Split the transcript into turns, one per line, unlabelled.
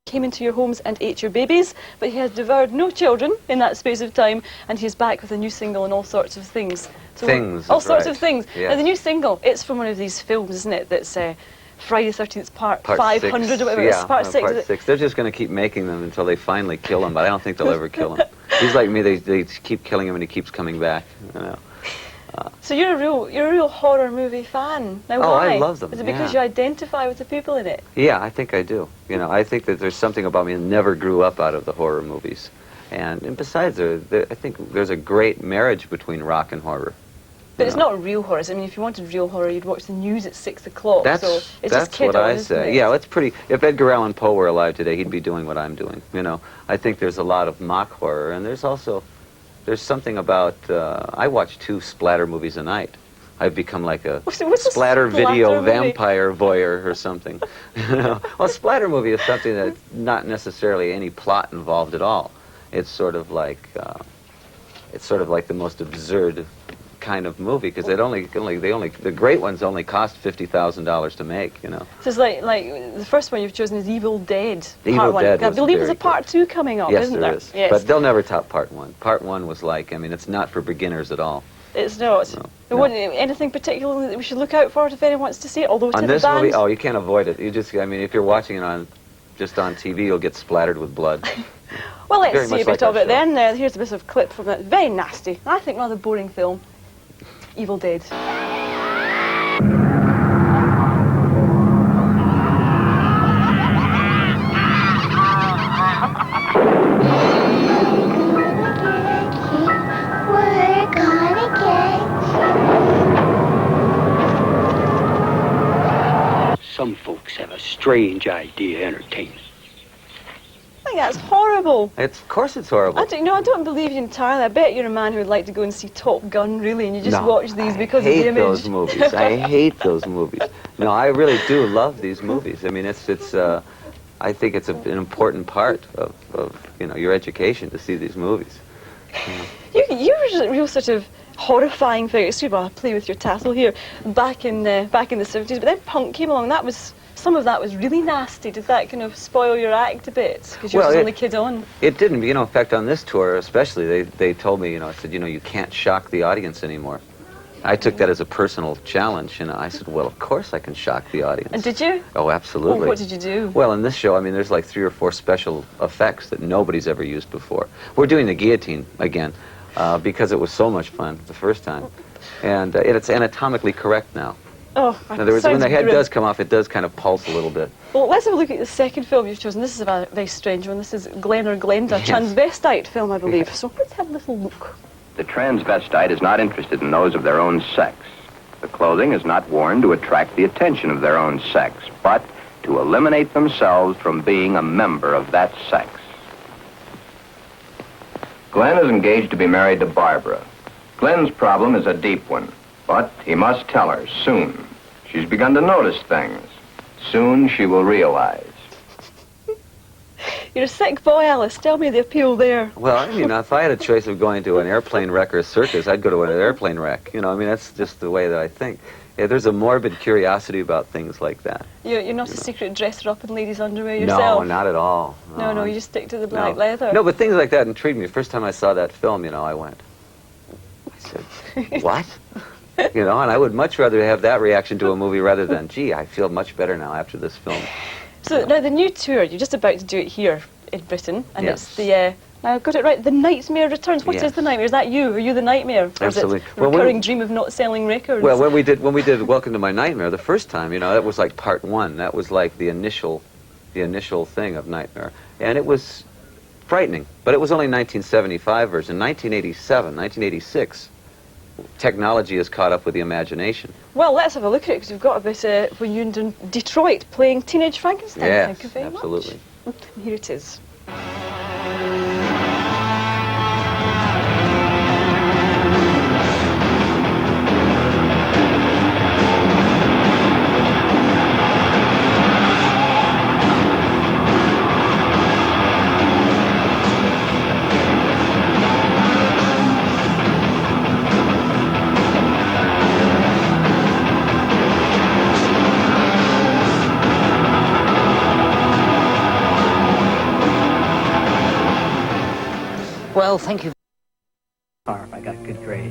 came into your homes and ate your babies, but he has devoured no children in that space of time, and he's back with a new single and all sorts of things. So all sorts of things.
Yes.
Now, the new single, it's from one of these films, isn't it, that's Friday the 13th, part 500
6.
or whatever.
Yeah,
It's part 6.
Part 6. They're just going to keep making them until they finally kill him, but I don't think they'll ever kill him. He's like me, they keep killing him and he keeps coming back, you know.
So you're a real horror movie fan. Now,
Oh,
why?
I love them.
Is it because you identify with the people in it?
Yeah, I think I do. You know, I think that there's something about me that never grew up out of the horror movies. And besides, I think there's a great marriage between rock and horror.
But it's not real horror. I mean, if you wanted real horror, you'd watch the news at 6 o'clock. So it's just kid
what I
isn't
say.
it?
Yeah, it's pretty. If Edgar Allan Poe were alive today, he'd be doing what I'm doing. You know, I think there's a lot of mock horror, and there's something about. I watch 2 splatter movies a night. I've become like a splatter video
movie?
vampire voyeur or something. You know? Well, a splatter movie is something that's not necessarily any plot involved at all. It's sort of like the most absurd kind of movie, because the great ones only cost $50,000 to make, you know.
So it's like the first one you've chosen is Evil Dead.
Evil Dead.
I believe there's a part 2 coming up, isn't there?
Yes, there is. But they'll never top part 1. Part 1 was like, I mean, it's not for beginners at all.
It's not.
No.
Anything particularly that we should look out for if anyone wants to see it? Although
on this movie, oh, you can't avoid it. You just, I mean, if you're watching it just on TV, you'll get splattered with blood.
Well, let's see a bit of it then. Here's a bit of clip from it. Very nasty. I think rather boring film. Evil Dead.
Some folks have a strange idea of entertainment.
I think that's horrible.
Of course it's horrible.
I don't believe you entirely. I bet you're a man who would like to go and see Top Gun, really, and you just watch these because of the image.
I hate those movies. I hate those movies. No, I really do love these movies. I mean, I think it's an important part of your education to see these movies.
You were a real sort of horrifying figure. Excuse me, I'll play with your tassel here. Back in the 70s, but then punk came along. Some of that was really nasty. Did that kind of spoil your act a bit? Because you were the only kid on.
It didn't. In fact, on this tour especially, they told me, I said, you can't shock the audience anymore. I took that as a personal challenge, I said, well, of course I can shock the audience.
And did you?
Oh, absolutely.
What did you do?
Well, in this show, I mean, there's like 3 or 4 special effects that nobody's ever used before. We're doing the guillotine again because it was so much fun the first time. And it's anatomically correct now.
Oh,
in other words, when the head does come off, it does kind of pulse a little bit.
Well, let's have a look at the second film you've chosen. This is a very strange one. This is Glen or Glenda, transvestite film, I believe. So let's have a little look.
The transvestite is not interested in those of their own sex. The clothing is not worn to attract the attention of their own sex, but to eliminate themselves from being a member of that sex. Glenn is engaged to be married to Barbara. Glenn's problem is a deep one, but he must tell her soon. She's begun to notice things. Soon she will realize.
You're a sick boy, Alice. Tell me the appeal there.
Well, I mean, if I had a choice of going to an airplane wreck or a circus, I'd go to an airplane wreck. I mean, that's just the way that I think. Yeah, there's a morbid curiosity about things like that.
You're not a secret dresser up in ladies' underwear yourself?
No, not at all.
No, you just stick to the black leather.
No, but things like that intrigued me. The first time I saw that film, I went, I said, what? And I would much rather have that reaction to a movie rather than, gee, I feel much better now after this film.
So now the new tour, you're just about to do it here in Britain, and
yes.
It's the, now I got it right, The Nightmare Returns. What is The Nightmare? Is that you? Are you the nightmare?
Absolutely.
Or is it a recurring dream of not selling records?
Well, when we did Welcome to My Nightmare the first time, that was like part 1. That was like the initial thing of Nightmare. And it was frightening, but it was only 1975 version. 1986, technology has caught up with the imagination.
Well, let's have a look at it, because we've got a bit when you're in Detroit playing Teenage Frankenstein.
Yes,
Thank you very
absolutely.
much. Here it is.
Well, thank you.
If I got good grades.